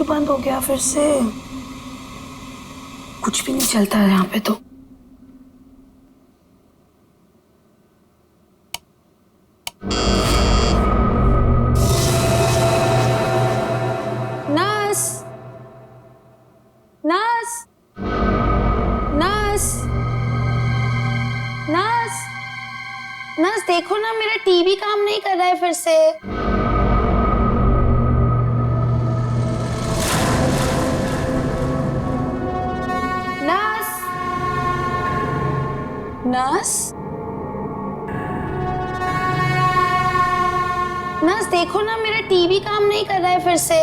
बंद हो गया फिर से? कुछ भी नहीं चलता है यहाँ पे तो। Nurse, nurse, nurse, nurse, nurse देखो ना, मेरा टीवी काम नहीं कर रहा है फिर से। नर्स, नर्स, नर्स देखो ना, मेरा टीवी काम नहीं कर रहा है फिर से।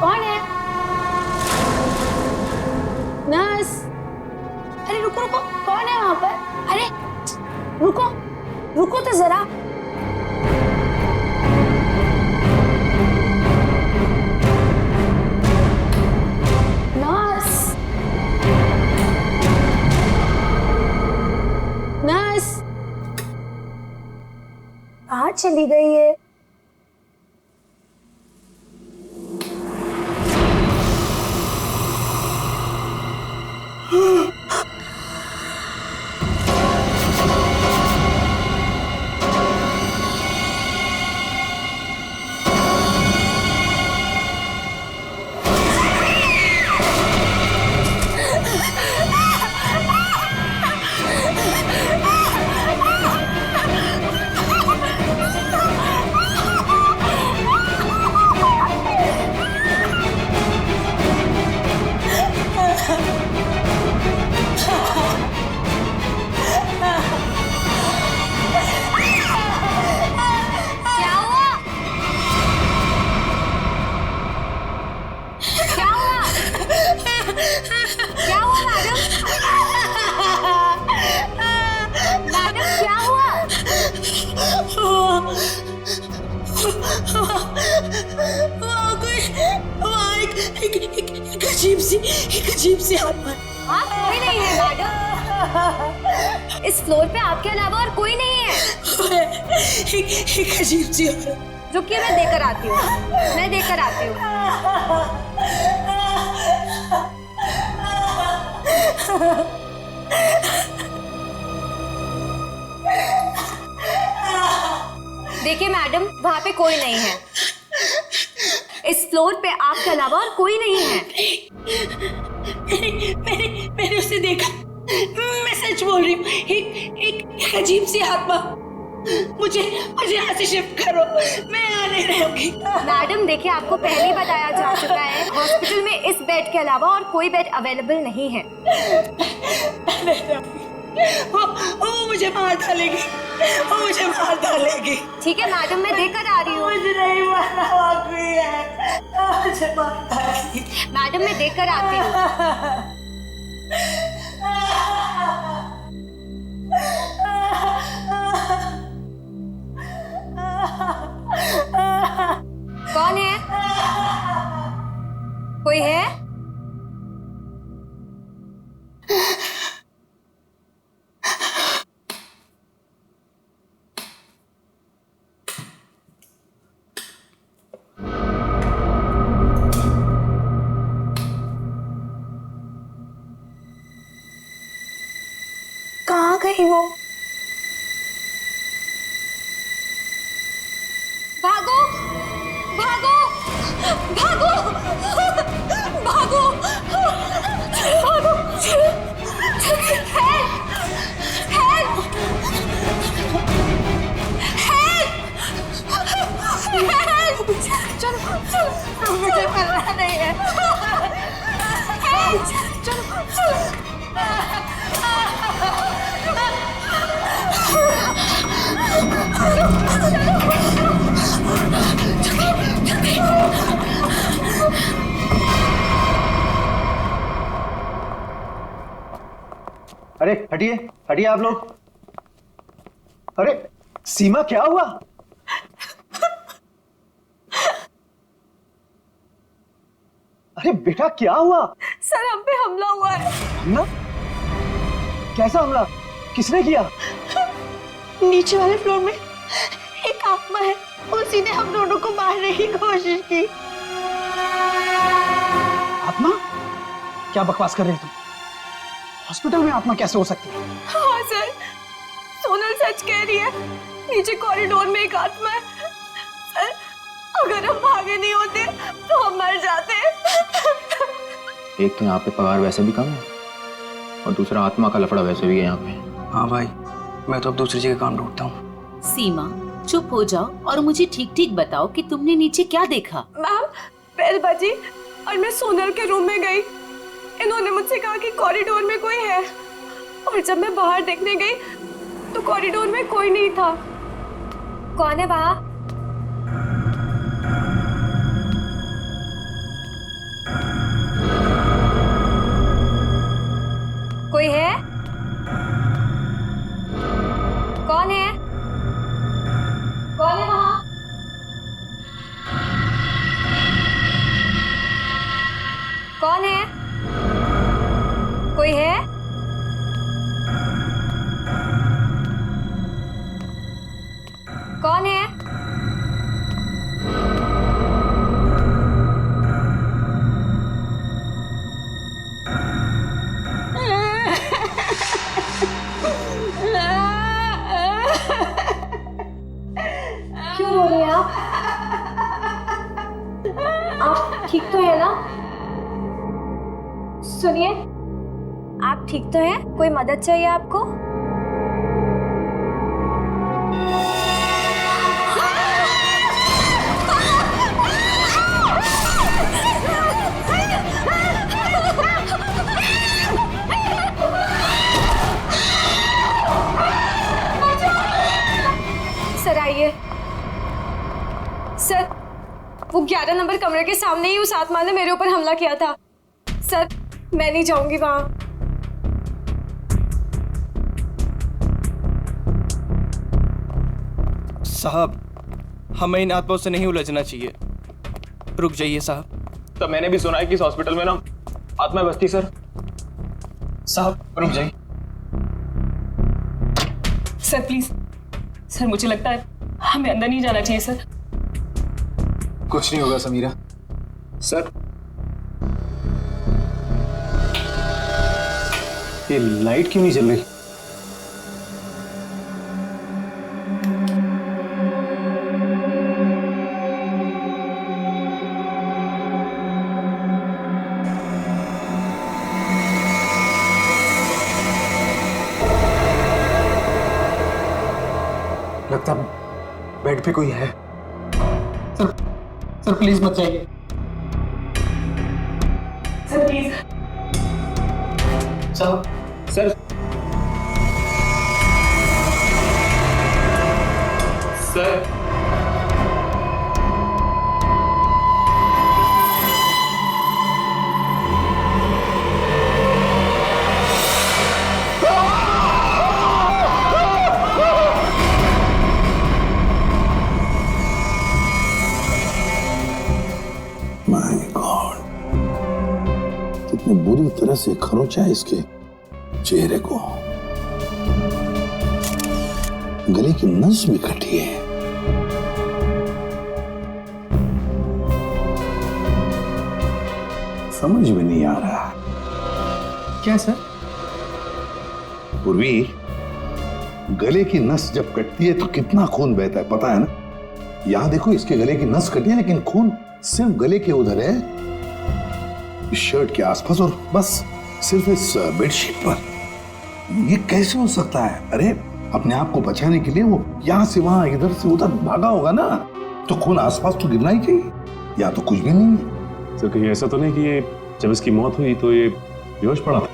कौन है? नर्स, अरे रुको रुको, कौन है वहां पर? अरे रुको, रुको तो जरा। नर्स, नर्स कहाँ चली गई है? क्या हुआ मैडम? मैडम क्या हुआ? एक अजीब सी आत्मा। हाँ, कोई नहीं है मैडम। इस फ्लोर पे आपके अलावा और कोई नहीं है। एक अजीब सी औरत। रुकिए, मैं देकर आती हूँ। मैं देकर आती हूँ। देखिए मैडम, वहाँ पे कोई नहीं है। इस फ्लोर पे आपके अलावा और कोई नहीं है। मैंने उसे देखा। मैं सच बोल रही हूँ। एक अजीब सी आत्मा। मुझे यहाँ से शिफ्ट करो, मैं यहाँ नहीं रहूंगी। मैडम देखिए, आपको पहले ही बताया जा चुका है, हॉस्पिटल में इस बेड के अलावा और कोई बेड अवेलेबल नहीं है। वो मुझे मार डालेगी। वो मुझे मार डालेगी। ठीक है मैडम, मैं देकर आ रही हूँ। मुझे नहीं मारना वाकई है। मुझे मार डालेगी। मैडम मैं देकर आती हूँ। कौन है? कोई है? कहाँ गई वो? भागो, भागो, भागो, भागो, भागो, हेल्प, हेल्प, हेल्प, चलो, मुझे मरना नहीं है। चलो, अरे हटिए, हटिए आप लोग। अरे सीमा, क्या हुआ? अरे बेटा, क्या हुआ? सर हम पे हमला हुआ है। हमला? कैसा हमला? किसने किया? नीचे वाले फ्लोर में एक आत्मा है, उसी ने हम दोनों को मारने की कोशिश की। आत्मा? क्या बकवास कर रहे हो तुम? हॉस्पिटल में आत्मा कैसे हो सकती है? हाँ सर, सोनल सच कह रही है। नीचे कॉरिडोर में एक आत्मा है। सर, अगर हम भागे नहीं होते तो हम मर जाते। एक तो यहाँ पे पगार वैसे भी कम है और दूसरा आत्मा का लफड़ा वैसे भी है यहाँ पे। हाँ भाई, मैं तो अब दूसरी जगह काम ढूंढता हूँ। सीमा, चुप हो जाओ और मुझे ठीक ठीक बताओ कि तुमने नीचे क्या देखा। मैम, बेल बजी और मैं सोनल के रूम में गई। इन्होंने मुझसे कहा कि कॉरिडोर में कोई है, और जब मैं बाहर देखने गई तो कॉरिडोर में कोई नहीं था। कौन है वहाँ? कोई है? कौन है? कौन है वहाँ? कौन है? कोई है? कौन है? क्यों रो रही हैं आप? आप ठीक तो है ना? सुनिए, आप ठीक तो हैं? कोई मदद चाहिए आपको? सर आइए। सर, वो 11 नंबर कमरे के सामने ही उस आत्मा ने मेरे ऊपर हमला किया था। सर, मैं नहीं जाऊंगी वहां। साहब, हमें इन आत्माओं से नहीं उलझना चाहिए। रुक जाइए साहब। तो मैंने भी सुना है कि इस हॉस्पिटल में ना आत्मा बसती सर। साहब रुक जाइए। सर प्लीज, सर मुझे लगता है हमें अंदर नहीं जाना चाहिए सर। कुछ नहीं होगा समीरा। सर, ये लाइट क्यों नहीं जल रही? लगता बेड पे कोई है। सर प्लीज मत जाइए। Sir please. साहब, सर, सर, माय गॉड, कितनी बुरी तरह से खरोचा है इसके चेहरे को। गले की नस भी कटी है। समझ में नहीं आ रहा। क्या सर? पूर्वी, गले की नस जब कटती है तो कितना खून बहता है पता है ना? यहां देखो, इसके गले की नस कटी है लेकिन खून सिर्फ गले के उधर है, इस शर्ट के आसपास, और बस सिर्फ इस बेडशीट पर। ये कैसे हो सकता है? अरे अपने आप को बचाने के लिए वो यहां से वहां इधर से उधर भागा होगा ना, तो खून आसपास तो गिरना ही चाहिए, या तो कुछ भी नहीं है। सर कहीं ऐसा तो नहीं कि ये जब इसकी मौत हुई तो ये बेहोश पड़ा था?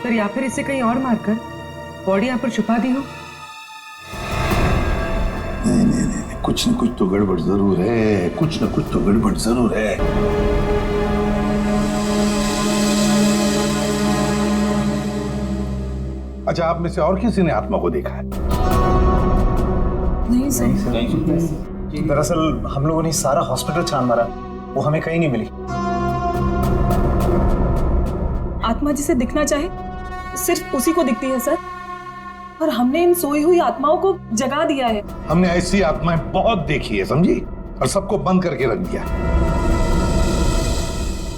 सर, या फिर इसे कहीं और मारकर बॉडी यहाँ पर छुपा दी हो। नहीं नहीं नहीं, कुछ न कुछ तो गड़बड़ जरूर है, कुछ न कुछ तो गड़बड़ जरूर है। अच्छा, आप में से और किसी ने आत्मा को देखा है? नहीं सर। दरअसल हम लोगों ने सारा हॉस्पिटल छान मारा, वो हमें कहीं नहीं मिली। आत्मा जिसे दिखना चाहे सिर्फ उसी को दिखती है सर। और हमने इन सोई हुई आत्माओं को जगा दिया है। हमने ऐसी आत्माएं बहुत देखी है, समझी, और सबको बंद करके रख दिया।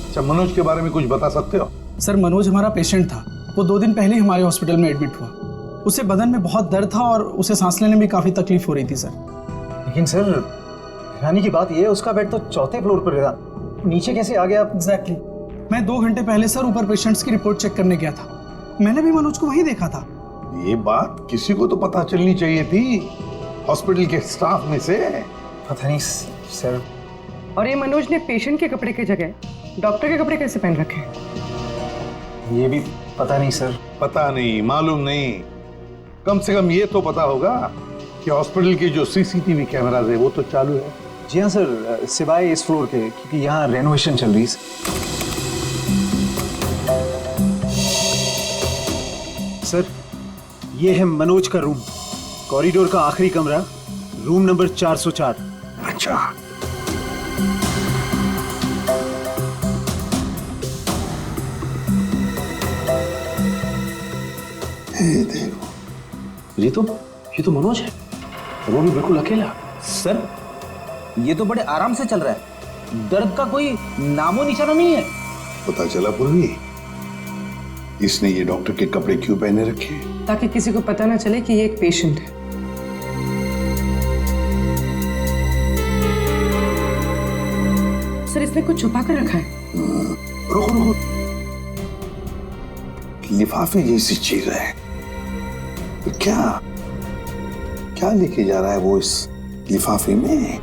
अच्छा, मनोज के बारे में कुछ बता सकते हो? सर, मनोज हमारा पेशेंट था। वो 2 दिन पहले हमारे हॉस्पिटल में एडमिट हुआ। उसे बदन में बहुत दर्द था और उसे सांस लेने में काफी तकलीफ हो रही थी सर। लेकिन सर, हैरानी की बात यह है उसका बेड तो 4थे फ्लोर पर था, नीचे कैसे आ गया? एग्जैक्टली। मैं 2 घंटे पहले सर ऊपर पेशेंट्स की रिपोर्ट चेक करने गया था। मैंने भी मनोज को वहीं देखा था। ये बात किसी को तो पता चलनी चाहिए थी, हॉस्पिटल के स्टाफ में से। पता नहीं सर। और ये मनोज ने पेशेंट के कपड़े की जगह डॉक्टर के कपड़े कैसे पहन रखे? ये भी पता नहीं सर। पता नहीं, मालूम नहीं, कम से कम ये तो पता होगा कि हॉस्पिटल के जो सीसीटीवी कैमरास है वो तो चालू है। जी हाँ सर, सिवाय इस फ्लोर के, क्योंकि यहाँ रेनोवेशन चल रही है। सर, ये है मनोज का रूम, कॉरिडोर का आखिरी कमरा, रूम नंबर 404। अच्छा, देखो, ये तो मनोज है, वो भी बिल्कुल अकेला। सर, ये तो बड़े आराम से चल रहा है, दर्द का कोई नामो निशाना नहीं है। पता चला पूर्वी, इसने ये डॉक्टर के कपड़े क्यों पहने रखे? ताकि किसी को पता ना चले कि ये एक पेशेंट है। सर, इसने कुछ छुपा कर रखा है। रुको, लिफाफे जैसी चीज है, तो क्या लेके जा रहा है वो इस लिफाफे में?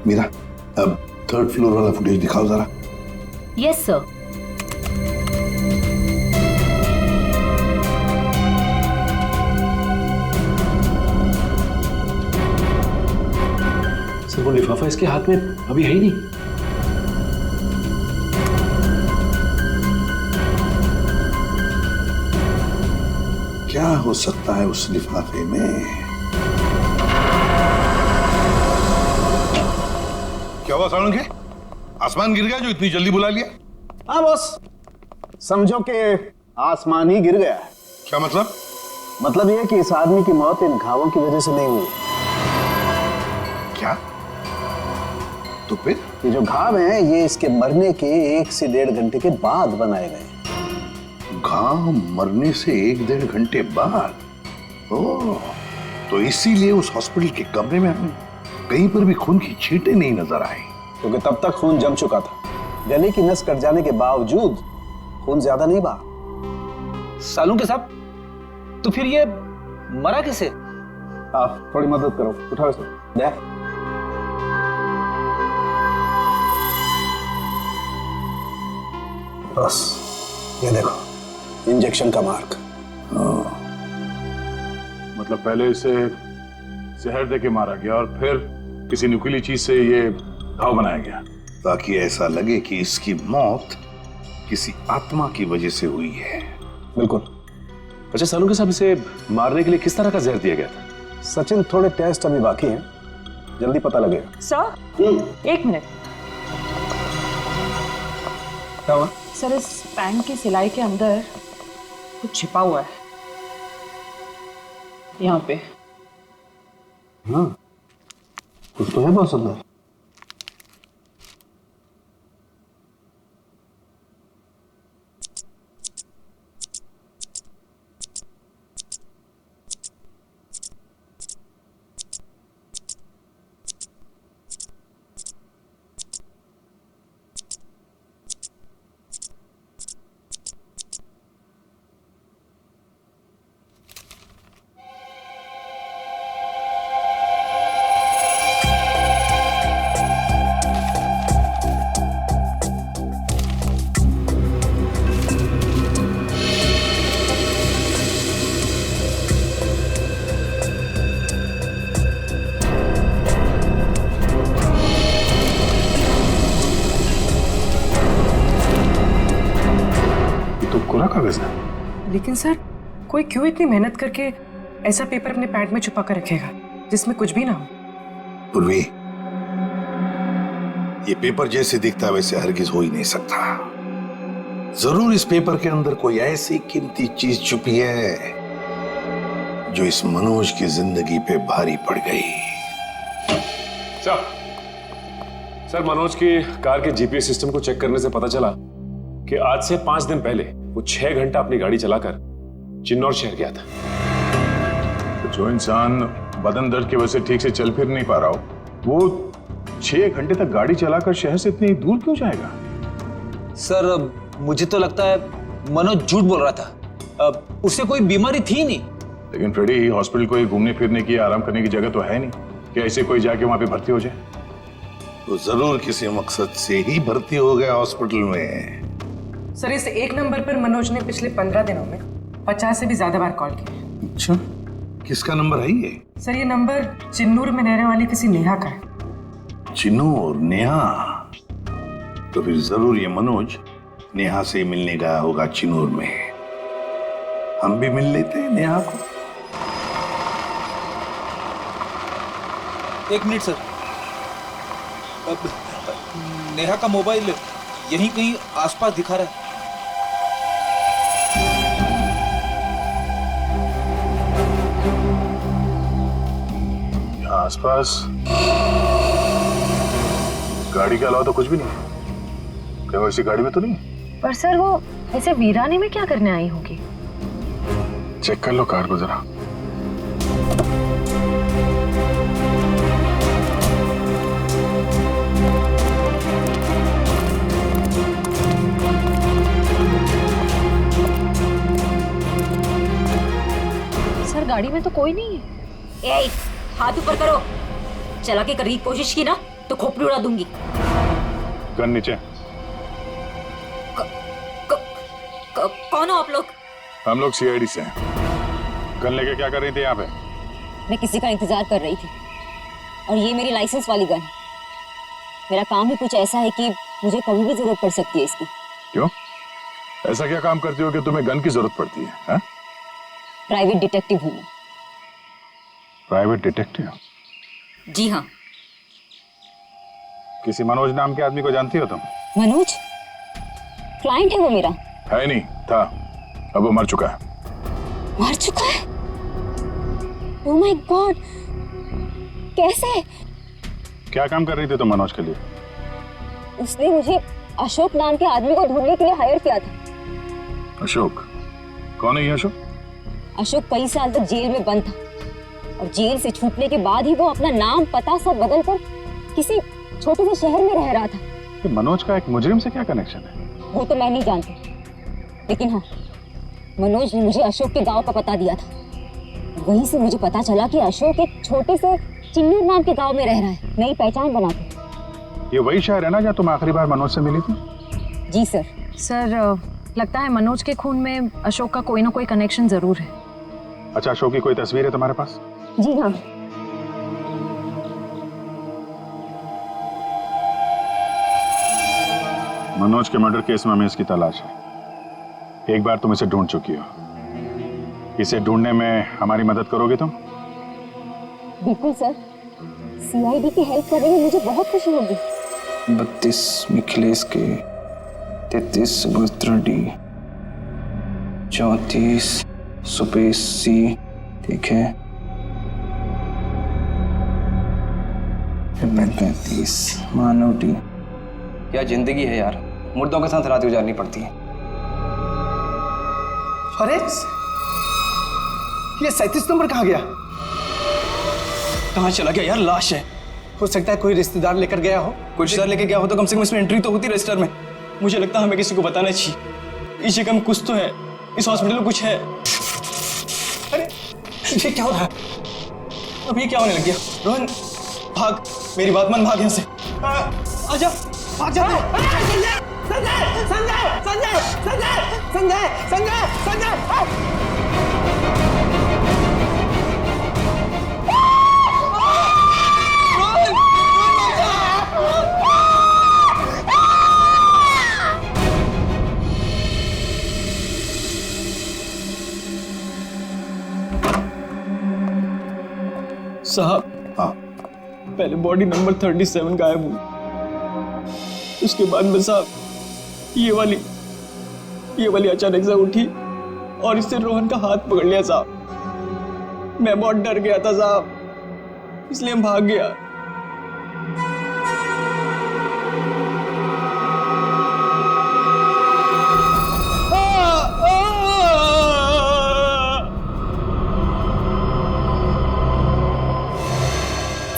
मीरा, अब 3rd फ्लोर वाला फुटेज दिखाओ जरा। Yes sir. सर, वो लिफाफा इसके हाथ में अभी है ही नहीं। क्या हो सकता है उस लिफाफे में? क्या हुआ सालू के? आसमान गिर गया जो इतनी जल्दी बुला लिया? हाँ बॉस, समझो कि आसमान ही गिर गया है। क्या मतलब? मतलब ये कि इस आदमी की मौत इन घावों की वजह से नहीं हुई। क्या? तो फिर? ये जो घाव हैं, ये इसके मरने के 1 से 1.5 घंटे के बाद बनाए गए। घाव मरने से 1-1.5 घंटे बाद? ओह, तो इसीलिए उस हॉस्पिटल के कमरे में हमें कहीं पर भी खून की छींटें नहीं नजर आई। क्योंकि तब तक खून जम चुका था। गले की नस कट जाने के बावजूद खून ज्यादा नहीं बहा। सालू के साहब, तो फिर ये मरा कैसे? आप थोड़ी मदद करो, उठाओ इसे। दे। बस, ये देखो, इंजेक्शन का मार्क। मतलब पहले इसे जहर देके मारा गया और फिर किसी नुकीली चीज से ये घाव बनाया गया, ताकि ऐसा लगे कि इसकी मौत किसी आत्मा की वजह से हुई है। बिल्कुल। अच्छा सालू के साहब, इसे मारने के लिए किस तरह का जहर दिया गया था? सचिन, थोड़े टेस्ट अभी बाकी हैं, जल्दी पता लगेगा। Sir, 1 minute. क्या हुआ? सर, इस पैंट की सिलाई के अंदर कुछ छिपा हुआ है, यहाँ पे। हाँ, कुछ तो है बॉस अंदर। लेकिन सर, कोई क्यों इतनी मेहनत करके ऐसा पेपर अपने पैंट में छुपा कर रखेगा जिसमें कुछ भी ना हो? पूर्वी, ये पेपर जैसे दिखता है वैसे हरगिज हो ही नहीं सकता। जरूर इस पेपर के अंदर कोई ऐसी कीमती चीज छुपी है जो इस मनोज की जिंदगी पे भारी पड़ गई। सर, मनोज की कार के जीपीएस सिस्टम को चेक करने से पता चला कि आज से 5 दिन पहले वो 6 घंटा अपनी गाड़ी चलाकर चिन्नौर शहर गया था। तो जो इंसान बदन दर्द की वजह से ठीक से चल फिर नहीं पा रहा हो, वो 6 घंटे तक गाड़ी चलाकर शहर से इतनी दूर क्यों जाएगा? सर मुझे तो लगता है मनोज झूठ बोल रहा था। उसे कोई बीमारी थी नहीं। लेकिन फ्रेडी, हॉस्पिटल कोई घूमने फिरने की आराम करने की जगह तो है नहीं कि ऐसे कोई जाके वहां पे भर्ती हो जाए। तो जरूर किसी मकसद से ही भर्ती हो गया हॉस्पिटल में। सर, इस एक नंबर पर मनोज ने पिछले 15 दिनों में 50 से भी ज्यादा बार कॉल किया। अच्छा, किसका नंबर है ये? सर, ये नंबर चिन्नूर में रहने वाली किसी नेहा का है। चिन्नूर? नेहा? तो फिर जरूर ये मनोज नेहा से मिलने गया होगा चिन्नूर में। हम भी मिल लेते हैं नेहा को। 1 मिनट सर। नेहा का मोबाइल यहीं कहीं आसपास दिखा रहा है। यहाँ आसपास गाड़ी के अलावा तो कुछ भी नहीं। क्या वो इसी गाड़ी में तो नहीं? पर सर वो ऐसे वीराने में क्या करने आई होगी? चेक कर लो कार को जरा। सर गाड़ी में तो कोई नहीं है। ए, हाथ ऊपर करो। चला के करने की कोशिश की ना तो खोपड़ी उड़ा दूंगी। गन नीचे। कौन हो आप लोग? हम लोग सीआईडी से हैं। गन लेके क्या कर रही थी यहाँ पे? मैं किसी का इंतजार कर रही थी और ये मेरी लाइसेंस वाली गन है। मेरा काम ही कुछ ऐसा है कि मुझे कभी भी जरूरत पड़ सकती है इसकी। क्यों? ऐसा क्या काम करती हो कि तुम्हें गन की जरूरत पड़ती है? हा? प्राइवेट डिटेक्टिव हूँ मैं। Private detective? जी हाँ। किसी मनोज नाम के आदमी को जानती हो तुम? मनोज? क्लाइंट है वो मेरा। है नहीं था, अब वो मर चुका है। मर चुका है? ओह माय गॉड, कैसे? क्या काम कर रही थी तुम मनोज के लिए? उसने मुझे अशोक नाम के आदमी को ढूंढने के लिए हायर किया था। अशोक? कौन है ये अशोक? अशोक कई साल तक जेल में बंद था और जेल से छूटने के बाद ही वो अपना नाम पता सब बदल कर किसी छोटे से शहर में रह रहा था। तो मनोज का एक मुजरिम से क्या कनेक्शन है? वो तो मैं नहीं जानती, लेकिन हाँ, मनोज ने मुझे अशोक के गांव का पता दिया था। वहीं से मुझे पता चला कि अशोक एक छोटे से चिन्नूर नाम के गांव में रह रहा है, नई पहचान बना के। ये वही शहर है ना जहाँ तुम आखिरी बार मनोज से मिली थी? जी सर। सर लगता है मनोज के खून में अशोक का कोई ना कोई कनेक्शन जरूर है। अच्छा, अशोक की कोई तस्वीर है तुम्हारे पास? जी हाँ। मनोज के मर्डर केस में हमें इसकी तलाश है। एक बार तुम इसे ढूंढ चुकी हो, इसे ढूंढने में हमारी मदद करोगे तुम? बिल्कुल सर, सीआईडी की हेल्प करने में मुझे बहुत खुशी होगी। 32 मिखिलेश के, 33 सुभद्रा डी, 34 सुपेश सी, ठीक है, 35 मानव डी। क्या जिंदगी है यार, मुर्दों के साथ रात गुजारनी पड़ती है। अरे ये 37 नंबर कहाँ गया? कहाँ चला गया यार? लाश है, हो सकता है कोई रिश्तेदार लेकर गया हो। कोई रिश्तेदार लेके गया हो तो कम से कम इसमें एंट्री तो होती रजिस्टर में। मुझे लगता है हमें किसी को बताना चाहिए। इसी कम कुछ तो है, इस हॉस्पिटल में कुछ है। अरे ये क्या हो रहा है? अब ये क्या होने लग गया? रोहन भाग, मेरी बात मान, भाग यहाँ से। आजा, भाग जा। संजय, संजय, संजय, संजय, संजय, संजय, संजय, संजय। साहब, हाँ, पहले बॉडी नंबर 37 गायब हुई, उसके बाद में साहब ये वाली अचानक से उठी और इससे रोहन का हाथ पकड़ लिया साहब। मैं बहुत डर गया था साहब, इसलिए हम भाग गया।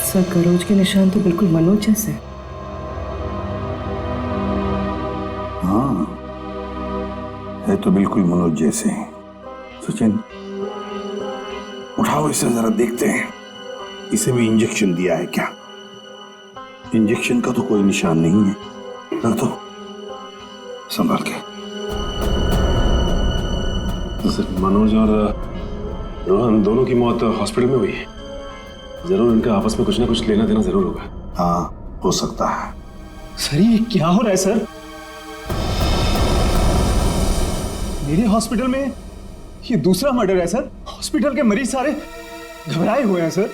सर गरोज के निशान तो बिल्कुल मनोज जैसे। हाँ, है तो बिल्कुल मनोज जैसे। सचिन, उठाओ इसे जरा देखते हैं, इसे भी इंजेक्शन दिया है क्या? इंजेक्शन का तो कोई निशान नहीं है। रख दो संभाल के। सर, मनोज और रोहन दोनों की मौत हॉस्पिटल में हुई है। जरूर इनका आपस में कुछ ना कुछ लेना देना जरूर होगा। हाँ, हो सकता है। सर ये क्या हो रहा है सर? मेरे हॉस्पिटल में ये दूसरा मर्डर है सर। हॉस्पिटल के मरीज सारे घबराए हुए हैं सर।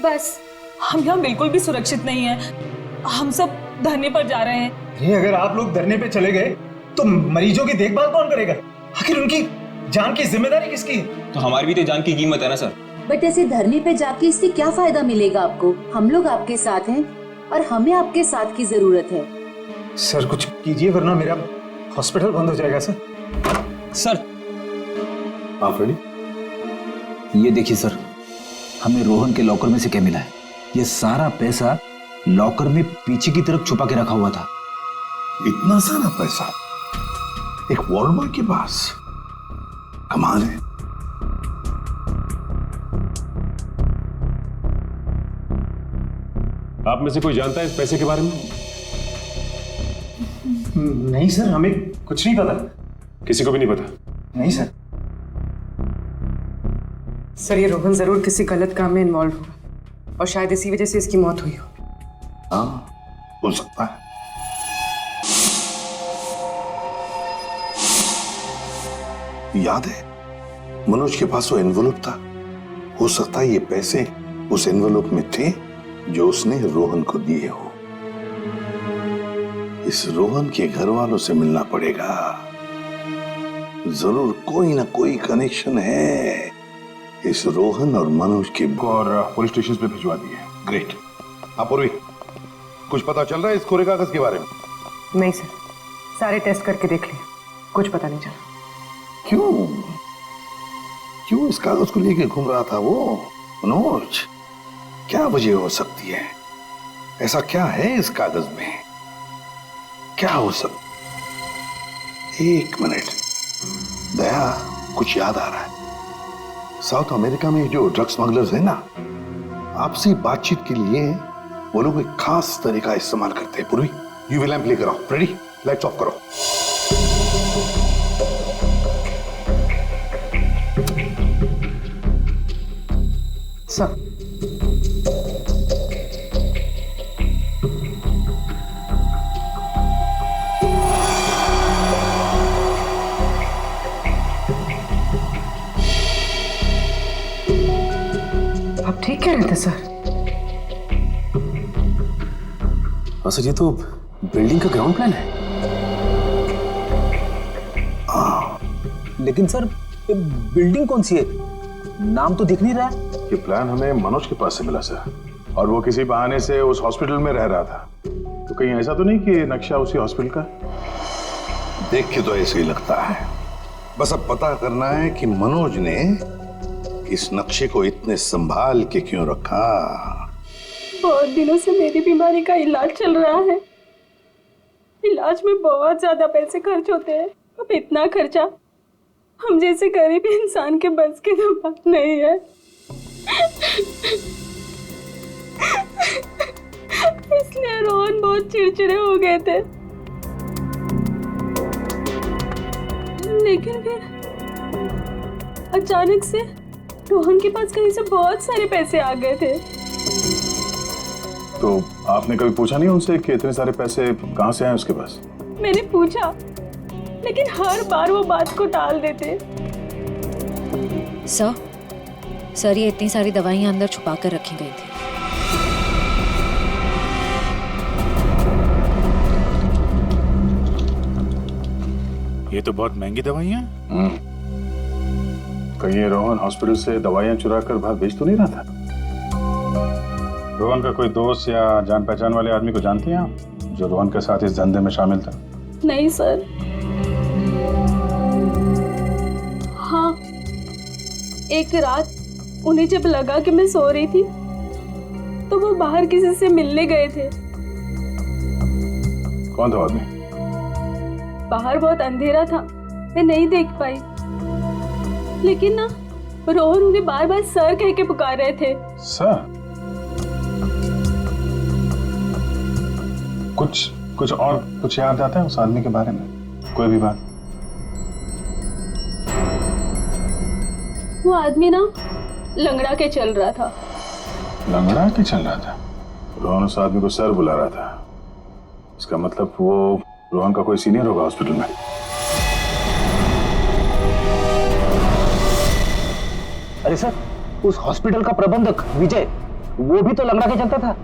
बस हम यहाँ बिल्कुल भी सुरक्षित नहीं है। हम सब धरने पर जा रहे हैं। अरे अगर आप लोग धरने पे चले गए तो मरीजों की देखभाल कौन करेगा? आखिर उनकी जान की जिम्मेदारी किसकी है? तो हमारी भी तो जान की कीमत है ना सर। बट ऐसे धरने पे जाके इससे क्या फायदा मिलेगा आपको? हम लोग आपके साथ हैं और हमें आपके साथ की जरूरत है। सर कुछ कीजिए वरना मेरा हॉस्पिटल बंद हो जाएगा सर। सर आप रेडी? ये देखिए सर, हमें रोहन के लॉकर में से क्या मिला है। ये सारा पैसा लॉकर में पीछे की तरफ छुपा के रखा हुआ था। इतना सारा पैसा एक वॉर्ड बॉय के पास? कमाल है। आप में से कोई जानता है इस पैसे के बारे में? नहीं सर, हमें कुछ नहीं पता। किसी को भी नहीं पता? नहीं सर। सर ये रोहन जरूर किसी गलत काम में इन्वॉल्व होगा और शायद इसी वजह से इसकी मौत हुई हो। हाँ, हो सकता है। याद है मनोज के पास वो एनवेलप था। हो सकता है ये पैसे उस एनवेलप में थे जो उसने रोहन को दिए हो। इस रोहन के घर वालों से मिलना पड़ेगा। जरूर कोई ना कोई कनेक्शन है इस रोहन और मनोज के। और पुलिस स्टेशन पे भिजवा दिए। ग्रेट। अपूर्वी, कुछ पता चल रहा है इस कोरे कागज के बारे में? नहीं सर, सारे टेस्ट करके देख लिए, कुछ पता नहीं चला। क्यों इस कागज को लेके घूम रहा था वो मनोज? क्या वजह हो सकती है? ऐसा क्या है इस कागज में? क्या हो सकता? एक मिनट दया, कुछ याद आ रहा है। साउथ अमेरिका में जो ड्रग स्मगलर्स है ना, आपसी बातचीत के लिए वो लोग एक खास तरीका इस्तेमाल करते हैं। पूर्वी, यूवी लैंप लेकर आओ। रेडी? लाइट्स ऑफ करो। सर आप ठीक कह रहे थे सर? हाँ सर, ये तो बिल्डिंग का ग्राउंड प्लान है। लेकिन सर ये बिल्डिंग कौन सी है? नाम तो दिख नहीं रहा है। ये प्लान हमें मनोज के पास से मिला सर, और वो किसी बहाने से उस हॉस्पिटल में रह रहा था। तो कहीं ऐसा तो नहीं कि नक्शा उसी हॉस्पिटल का? देख के तो ऐसे ही लगता है। बस अब पता करना है कि मनोज ने इस नक्शे को इतने संभाल के क्यों रखा। बहुत दिनों से मेरी बीमारी का इलाज चल रहा है। इलाज में बहुत ज्यादा पैसे खर्च होते हैं। अब इतना खर्चा हम जैसे गरीब इंसान के बस की तो बात नहीं है। इसलिए रोहन बहुत चिड़चिड़े हो गए थे। लेकिन फिर अचानक से रोहन के पास कहीं से बहुत सारे पैसे आ गए थे। तो आपने कभी पूछा नहीं उनसे कि इतने सारे पैसे कहाँ से आए उसके पास? मैंने पूछा, लेकिन हर बार वो बात को टाल देते। सर ये इतनी सारी दवाइयां अंदर छुपा कर रखी गई थी। ये तो बहुत महंगी दवाइयां। कहीं ये रोहन हॉस्पिटल से दवाइयां चुरा कर बाहर भेज तो नहीं रहा था? रोहन का कोई दोस्त या जान पहचान वाले आदमी को जानती हैं आप, जो रोहन के साथ इस धंधे में शामिल था? नहीं सर। हाँ, एक रात उन्हें जब लगा कि मैं सो रही थी तो वो बाहर किसी से मिलने गए थे। कौन था आदमी? बाहर बहुत अंधेरा था, मैं नहीं देख पाई, लेकिन ना रोहन उन्हें बार बार सर कह के पुकार रहे थे। सर? कुछ और कुछ याद आता है उस आदमी के बारे में? कोई भी बात? वो आदमी ना लंगड़ा के चल रहा था। लंगड़ा के चल रहा था? रोहन उस आदमी को सर बुला रहा था। इसका मतलब वो रोहन का कोई सीनियर होगा हॉस्पिटल में। अरे सर, उस हॉस्पिटल का प्रबंधक विजय, वो भी तो लंगड़ा के चलता था।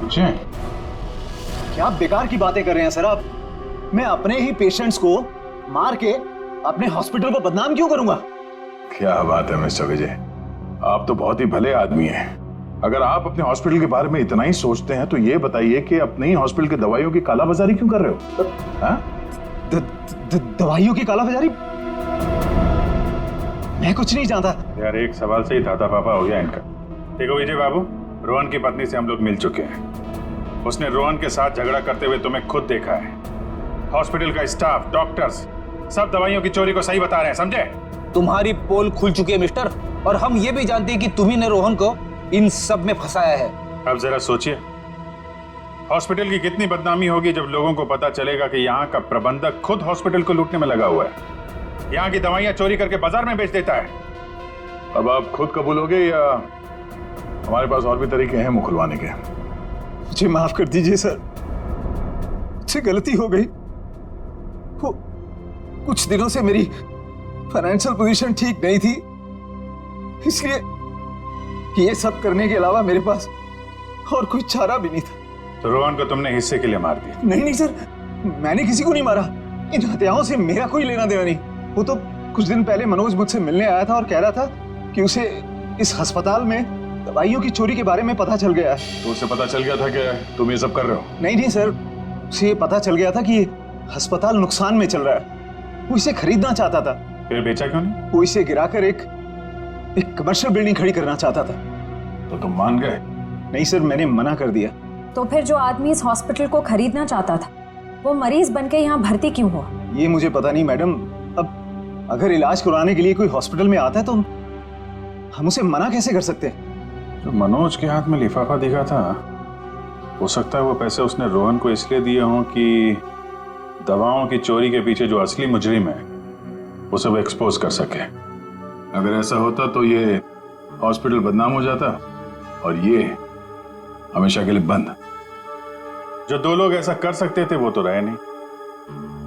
विजय? क्या बेकार की बातें कर रहे हैं सर आप? मैं अपने ही पेशेंट्स को मार के अपने हॉस्पिटल को बदनाम क्यों करूंगा? क्या बात है मिस्टर विजय, आप तो बहुत ही भले आदमी हैं। अगर आप अपने हॉस्पिटल के बारे में इतना ही सोचते हैं तो ये बताइए कि अपने ही हॉस्पिटल की दवाइयों की कालाबाजारी क्यों कर रहे हो? दवाइयों की कालाबाजारी? मैं कुछ नहीं जानता यार। एक सवाल से ही दादा पापा हो गया इनका। देखो विजय बाबू, रोहन की पत्नी से हम लोग मिल चुके हैं। उसने रोहन के साथ झगड़ा करते हुए तुम्हें खुद देखा है। हॉस्पिटल का स्टाफ, डॉक्टर्स सब दवाइयों की चोरी को सही बता रहे हैं, समझे? तुम्हारी पोल खुल चुकी है मिस्टर, और हम ये भी जानते हैं कि तुम्ही ने रोहन को इन सब में फंसाया है। अब जरा सोचिए, हॉस्पिटल की कितनी बदनामी होगी जब लोगों को पता चलेगा कि यहाँ का प्रबंधक खुद हॉस्पिटल को लूटने में लगा हुआ है, यहाँ की दवाइयां चोरी करके बाजार में बेच देता है। अब आप खुद कबूलोगे या हमारे पास और भी तरीके हैं मुंह खुलवाने के? मुझे माफ कर दीजिए सर, मुझसे गलती हो गई। वो कुछ दिनों से मेरी फाइनेंशियल पोजीशन ठीक नहीं थी, इसलिए ये सब करने के अलावा मेरे पास और कोई चारा भी नहीं था। तो रोहन को तुमने हिस्से के लिए मार दिया? नहीं सर, मैंने किसी को नहीं मारा। इन हत्याओं से मेरा कोई लेना देना नहीं। वो तो कुछ दिन पहले मनोज मुझसे मिलने आया था और कह रहा था कि उसे इस अस्पताल में दवाइयों की चोरी के बारे में पता चल गया है। तो उसे पता चल गया था कि तुम ये सब कर रहे हो? नहीं सर, उसे ये पता चल गया था कि अस्पताल नुकसान में चल रहा है। वो इसे खरीदना चाहता था। फिर बेचा क्यों नहीं? वो इसे गिराकर एक कमर्शियल बिल्डिंग खड़ी करना चाहता था। तो तुम मान गए? नहीं सर, मैंने मना कर दिया। तो फिर जो आदमी इस हॉस्पिटल को खरीदना चाहता था वो मरीज बनके यहाँ भर्ती क्यों हुआ? ये मुझे पता नहीं मैडम। अब अगर इलाज करवाने के लिए कोई हॉस्पिटल में आता है तो हम उसे मना कैसे कर सकते हैं? जो मनोज के हाथ में लिफाफा दिखा था, हो सकता है वो पैसे उसने रोहन को इसलिए दिए हों कि दवाओं की चोरी के पीछे जो असली मुजरिम है उसे वो एक्सपोज कर सके। अगर ऐसा होता तो ये हॉस्पिटल बदनाम हो जाता और ये हमेशा के लिए बंद। जो दो लोग ऐसा कर सकते थे वो तो रहे नहीं।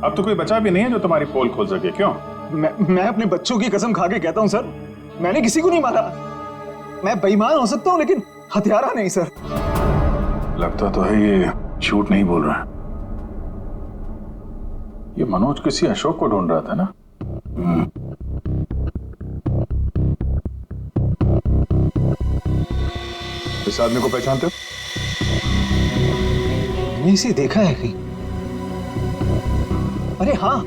अब तो कोई बचा भी नहीं है जो तुम्हारी पोल खोल सके। क्यों? मैं अपने बच्चों की कसम खा के कहता हूं सर, मैंने किसी को नहीं मारा। मैं बेईमान हो सकता हूं लेकिन हत्यारा नहीं सर। लगता तो है ये झूठ नहीं बोल रहा। ये मनोज किसी अशोक को ढूंढ रहा था ना? इस आदमी को पहचानते हो? मैंने इसे देखा है कहीं। अरे हाँ,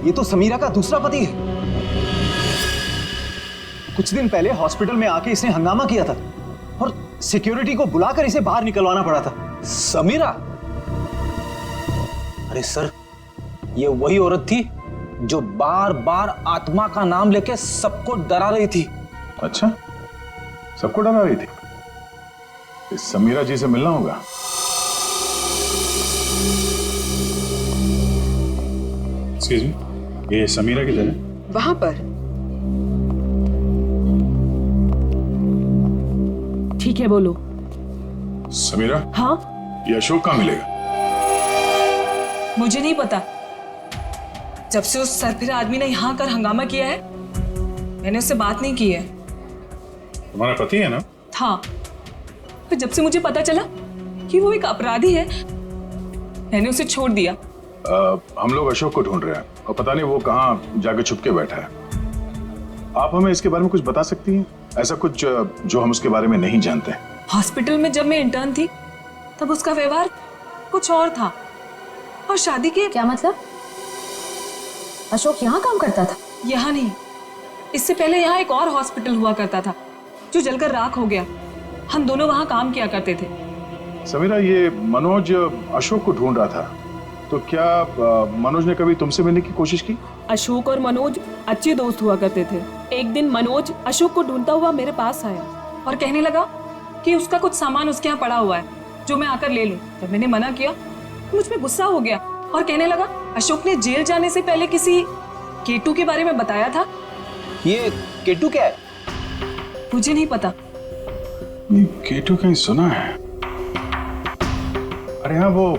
ये तो समीरा का दूसरा पति है। कुछ दिन पहले हॉस्पिटल में आके इसने हंगामा किया था और सिक्योरिटी को बुलाकर इसे बाहर निकलवाना पड़ा था। समीरा? अरे सर, ये वही औरत थी जो बार बार आत्मा का नाम लेके सबको डरा रही थी। अच्छा, सबको डरा रही थी? इस समीरा जी से मिलना होगा। एक्सक्यूज मी, ये समीरा किधर है? वहां पर। ठीक है, बोलो। समीरा? हाँ? ये अशोक कहाँ मिलेगा? मुझे नहीं पता। जब से उस सरफिरा आदमी ने यहाँ कर हंगामा किया है मैंने उससे बात नहीं की है। तुम्हारा पति है ना? था, फिर जब से मुझे पता चला कि वो एक अपराधी है मैंने उसे छोड़ दिया। हम लोग अशोक को ढूंढ रहे हैं और पता नहीं वो कहाँ जाके छुप के बैठा है। आप हमें इसके बारे में कुछ बता सकती हैं? ऐसा कुछ जो हम उसके बारे में नहीं जानते। हॉस्पिटल में जब मैं इंटर्न थी तब उसका व्यवहार कुछ और था, और शादी के क्या मतलब? अशोक यहाँ काम करता था? यहाँ नहीं, इससे पहले यहाँ एक और हॉस्पिटल हुआ करता था जो जलकर राख हो गया। हम दोनों वहाँ काम किया करते थे। समीरा, ये मनोज अशोक को ढूंढ रहा था, तो क्या मनोज ने कभी तुमसे मिलने की कोशिश की? अशोक और मनोज अच्छे दोस्त हुआ करते थे। एक दिन मनोज अशोक को ढूंढता हुआ मेरे पास आया और कहने लगा कि उसका कुछ सामान उसके यहाँ पड़ा हुआ है जो मैं आकर ले लूं। जब मैंने मना किया तो मुझ में गुस्सा हो गया और कहने लगा अशोक ने जेल जाने से पहले किसी केटू के बारे में बताया था। ये केटू क्या है? मुझे नहीं पता। केटू कहीं सुना है? अरे हाँ, वो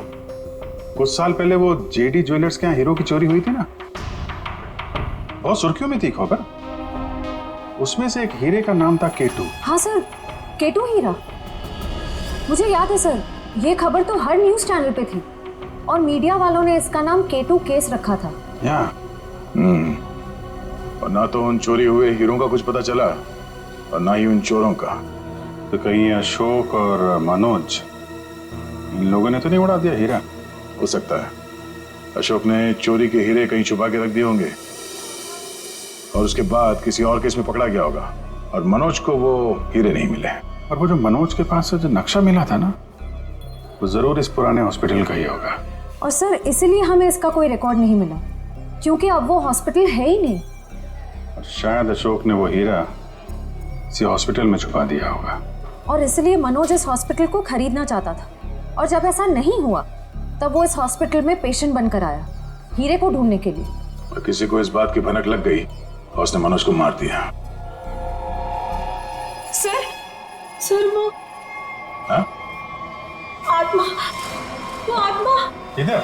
कुछ साल पहले वो जेडी ज्वेलर्स के यहाँ हीरो की चोरी हुई थी ना, बहुत सुर्खियों में थी खबर। उसमें से एक हीरे का नाम था केटू। हाँ सर, केटू हीरा, मुझे याद है सर। ये खबर तो हर न्यूज चैनल पे थी और मीडिया वालों ने इसका नाम केटू केस रखा था। और ना तो उन चोरी हुए हीरों का कुछ पता चला और ना ही उन चोरों का। तो कहीं अशोक और मनोज, इन लोगों ने तो नहीं उड़ा दिया हीरा? हो सकता है अशोक ने चोरी के हीरे कहीं छुपा के रख दिए होंगे और उसके बाद किसी और केस में पकड़ा गया होगा और मनोज को वो हीरे नहीं मिले। और वो जो मनोज के पास से जो नक्शा मिला था ना, वो जरूर इस पुराने हॉस्पिटल का ही होगा। और सर इसीलिए हमें इसका कोई रिकॉर्ड नहीं मिला, क्योंकि अब वो हॉस्पिटल है ही नहीं। और शायद अशोक ने वो हीरा किसी हॉस्पिटल में छुपा दिया होगा। और इसलिए मनोज इस हॉस्पिटल को खरीदना चाहता था, और जब ऐसा नहीं हुआ तब वो इस हॉस्पिटल में पेशेंट बनकर आया हीरे को ढूंढने के लिए। और किसी को इस बात की भनक लग गई और उसने मनोज को मार दिया। सर वो आत्मा, वो आत्मा इधर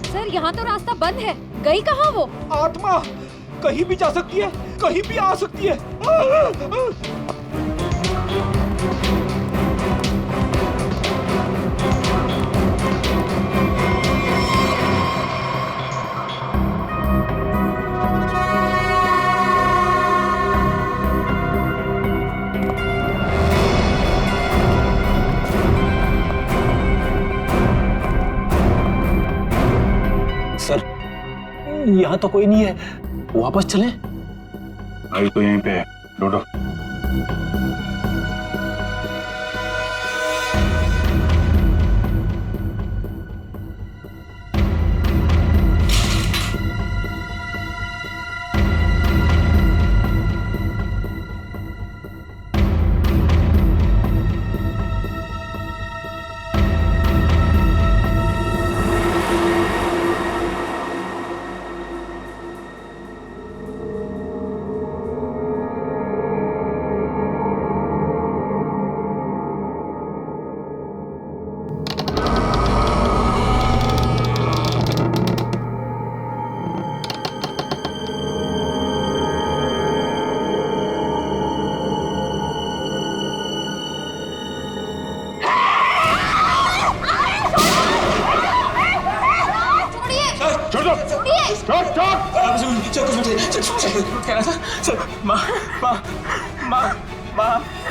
सर यहाँ तो रास्ता बंद है, गई कहाँ वो? आत्मा कहीं भी जा सकती है, कहीं भी आ सकती है। सर, यहाँ तो कोई नहीं है, वापस चलें? आई तो यहीं पे है, ढूंढो।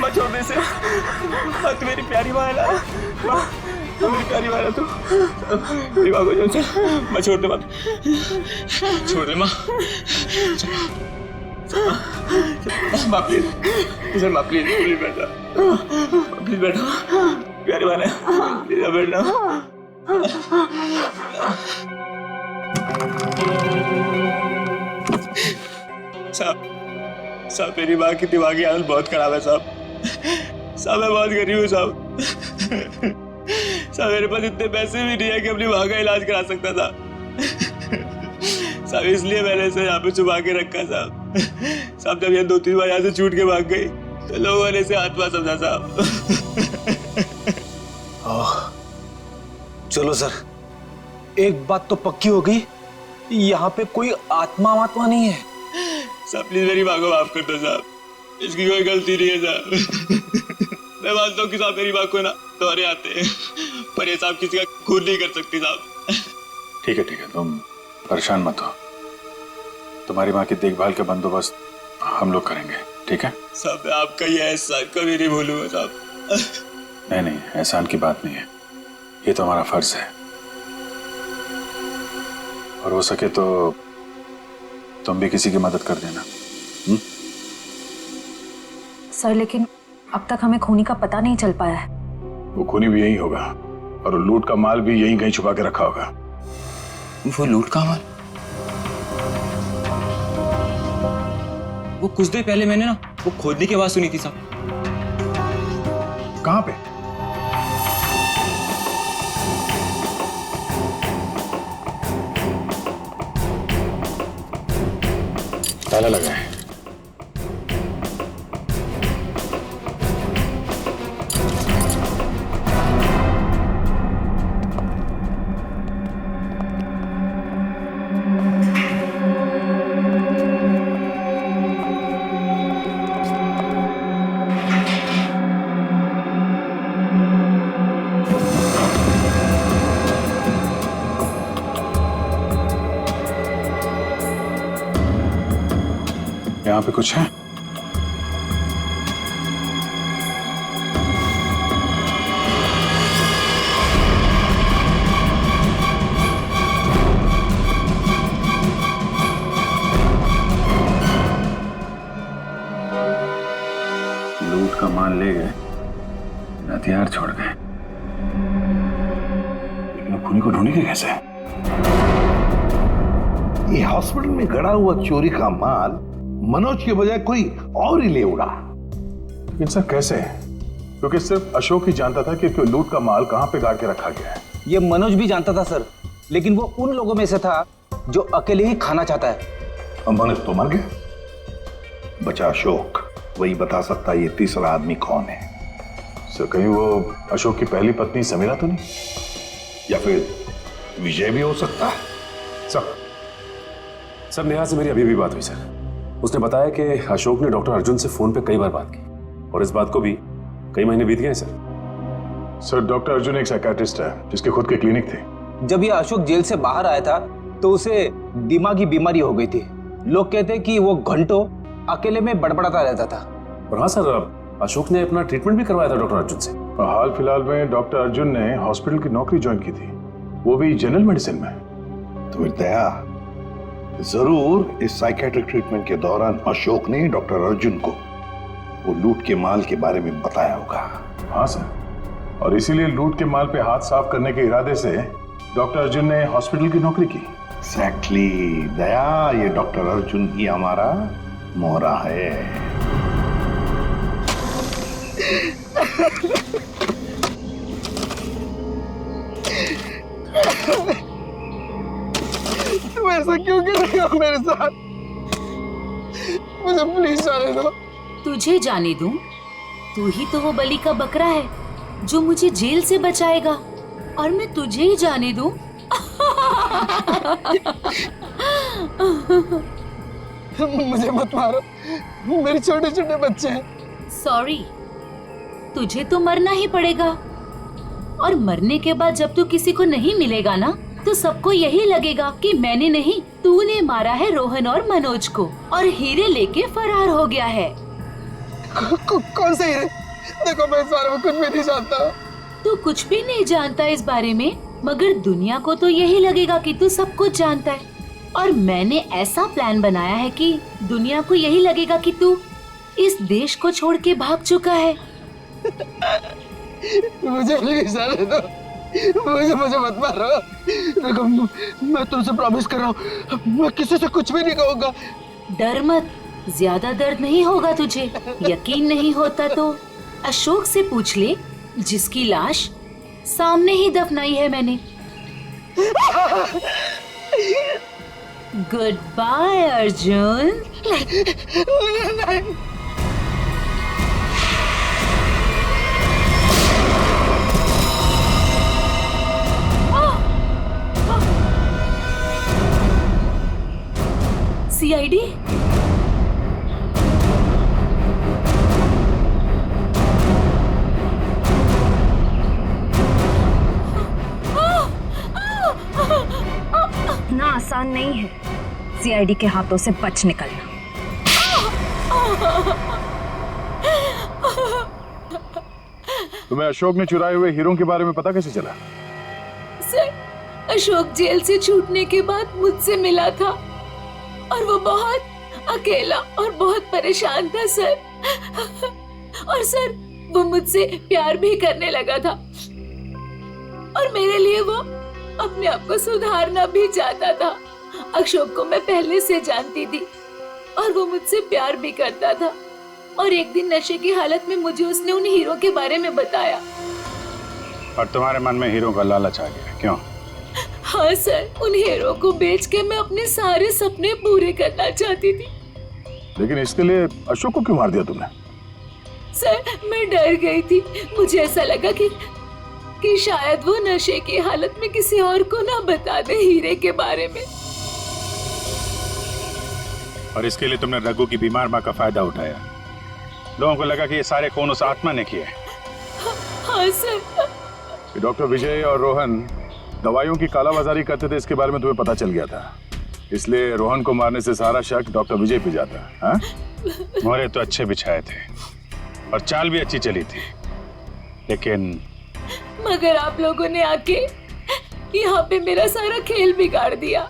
माँ छोड़ दे इसे। माँ तू मेरी प्यारी माँ है ना, माँ तू मेरी प्यारी माँ है ना, तू मेरी माँ को छोड़। माँ छोड़ दे, माँ छोड़ दे, माँ माँ प्लीज, माँ प्लीज प्लीज बैठा, प्लीज बैठो, प्यारी माँ है, प्लीज बैठना। साहब मेरी माँ की दिमागी हालत बहुत खराब है साहब। मैं बहुत गरीब हूँ साहब। मेरे पास इतने पैसे भी नहीं है कि अपनी माँ का इलाज करा सकता था साहब, इसलिए मैंने इसे यहाँ पे छुपा के रखा साहब। जब ये 2-3 बार यहाँ से छूट के भाग गई तो लोगों ने इसे आत्मा समझा साहब। चलो सर, एक बात तो पक्की हो गई, यहाँ पे कोई आत्मा नहीं है। साहब प्लीज मेरी माँ को माफ कर दो साहब, इसकी कोई गलती नहीं है साहब। मैं मानता हूँ कि साहब मेरी माँ को ना दौरे आते हैं, पर ये साहब किसी का खून नहीं कर सकती साहब। ठीक है, तुम परेशान मत हो। तुम्हारी माँ की देखभाल का बंदोबस्त हम लोग करेंगे, ठीक है? साहब मैं आपका ये एहसान कभी नहीं भूलूंगा साहब। नहीं, एहसान की बात नहीं है, ये तो हमारा फर्ज है। और हो सके तो तुम भी किसी की मदद कर देना। सर लेकिन अब तक हमें खूनी का पता नहीं चल पाया है। वो खूनी भी यही होगा और लूट का माल भी यहीं कहीं छुपा के रखा होगा। वो लूट का माल? वो कुछ देर पहले मैंने ना वो खोदने की आवाज सुनी थी साहब। कहाँ पे? ताला लगा है। यहाँ पे कुछ है? लूट का माल ले गए, हथियार छोड़ गए, लेकिन खूनी को ढूंढेंगे कैसे? ये हॉस्पिटल में गड़ा हुआ चोरी का माल मनोज के बजाय कोई और ही ले उड़ा। लेकिन सर कैसे? क्योंकि सिर्फ अशोक ही जानता था कि लूट का माल कहां पे गाड़ के रखा गया है। ये मनोज भी जानता था सर, लेकिन वो उन लोगों में से था जो अकेले ही खाना चाहता है। अब मनोज तो मर गया, बचा अशोक। वही बता सकता है ये तीसरा आदमी कौन है। सर कहीं वो अशोक की पहली पत्नी समीरा तो नहीं? या फिर विजय भी हो सकता है। सर नेहा से मेरी अभी भी बात हुई सर। उसने बताया कि अशोक ने डॉक्टर अर्जुन से फोन पे कई बार बात की और इस बात को भी कई महीने बीत गए सर। डॉक्टर अर्जुन एक साइकियाट्रिस्ट है जिसके खुद के क्लिनिक थे। जब ये अशोक जेल से बाहर आया था तो उसे दिमागी बीमारी हो गई थी। लोग कहते कि वो घंटों अकेले में बड़बड़ाता रहता था। और हाँ सर, अशोक ने अपना ट्रीटमेंट भी करवाया था डॉक्टर अर्जुन से। हाल फिलहाल में डॉक्टर अर्जुन ने हॉस्पिटल की नौकरी ज्वाइन की थी, वो भी जनरल मेडिसिन में। तो दया जरूर इस साइकेट्रिक ट्रीटमेंट के दौरान अशोक ने डॉक्टर अर्जुन को वो लूट के माल के बारे में बताया होगा। हाँ सर, और इसीलिए लूट के माल पे हाथ साफ करने के इरादे से डॉक्टर अर्जुन ने हॉस्पिटल की नौकरी की। एग्जैक्टली दया, ये डॉक्टर अर्जुन ही हमारा मोहरा है। तुम ऐसा क्यों कर रहे हो मेरे साथ? मुझे प्लीज जाने दो। तुझे जाने दूं? तू ही तो वो बलि का बकरा है जो मुझे जेल से बचाएगा, और मैं तुझे ही जाने दूं? मुझे मत मारो, मेरे छोटे छोटे बच्चे हैं। सॉरी, तुझे तो मरना ही पड़ेगा, और मरने के बाद जब तू किसी को नहीं मिलेगा ना, तो सबको यही लगेगा कि मैंने नहीं, तूने मारा है रोहन और मनोज को, और हीरे लेके फरार हो गया है। कौन से हीरे? देखो मैं इस बारे में कुछ भी नहीं जानता। तू कुछ भी नहीं जानता इस बारे में, मगर दुनिया को तो यही लगेगा कि तू सब कुछ जानता है। और मैंने ऐसा प्लान बनाया है कि दुनिया को यही लगेगा कि तू इस देश को छोड़ के भाग चुका है। मुझे प्लीज जाने दो, मुझे मत मारो। देखो मैं तुमसे प्रॉमिस कर रहा हूँ, मैं किसी से कुछ भी नहीं कहूँगा। डर मत, ज्यादा दर्द नहीं होगा तुझे। यकीन नहीं होता तो अशोक से पूछ ले, जिसकी लाश सामने ही दफनाई है मैंने। Good bye Arjun. सीआईडी? आसान नहीं है सीआईडी के हाथों से बच निकलना। तुम्हें अशोक ने चुराए हुए हीरो के बारे में पता कैसे चला? सर, अशोक जेल से छूटने के बाद मुझसे मिला था और वो बहुत अकेला और बहुत परेशान था सर। और सर, वो मुझसे प्यार भी करने लगा था और मेरे लिए वो अपने आप को सुधारना भी चाहता था। अशोक को मैं पहले से जानती थी और वो मुझसे प्यार भी करता था। और एक दिन नशे की हालत में मुझे उसने उन हीरो के बारे में बताया। और तुम्हारे मन में हीरो का लालच आ गया, क्यों? हाँ सर, उन हीरो को बेच के मैं अपने सारे सपने पूरे करना चाहती थी। लेकिन इसके लिए अशोक को क्यों मार दिया तुमने? सर, मैं डर गई थी। मुझे ऐसा लगा कि शायद वो नशे की हालत में किसी और को ना बता दे हीरे के बारे में। और इसके लिए तुमने रघु की बीमार माँ का फायदा उठाया। लोगों को लगा कि ये सारे खून उस आत्मा ने किए। हाँ सर। डॉक्टर विजय और रोहन दवाइयों की कालाबाजारी करते थे, इसके बारे में तुम्हें पता चल गया था। इसलिए रोहन को मारने से सारा शक डॉक्टर विजय पे जाता। हाँ? मोहरे तो अच्छे बिछाए थे और चाल भी अच्छी चली थी, लेकिन मगर आप लोगों ने आके यहाँ पे मेरा सारा खेल बिगाड़ दिया।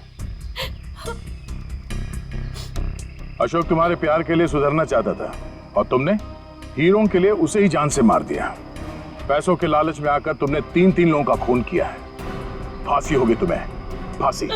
अशोक तुम्हारे प्यार के लिए सुधरना चाहता था और तुमने हीरो के लिए उसे ही जान से मार दिया। पैसों के लालच में आकर तुमने 3-3 लोगों का खून किया है। फांसी होगी तुम्हें, फांसी।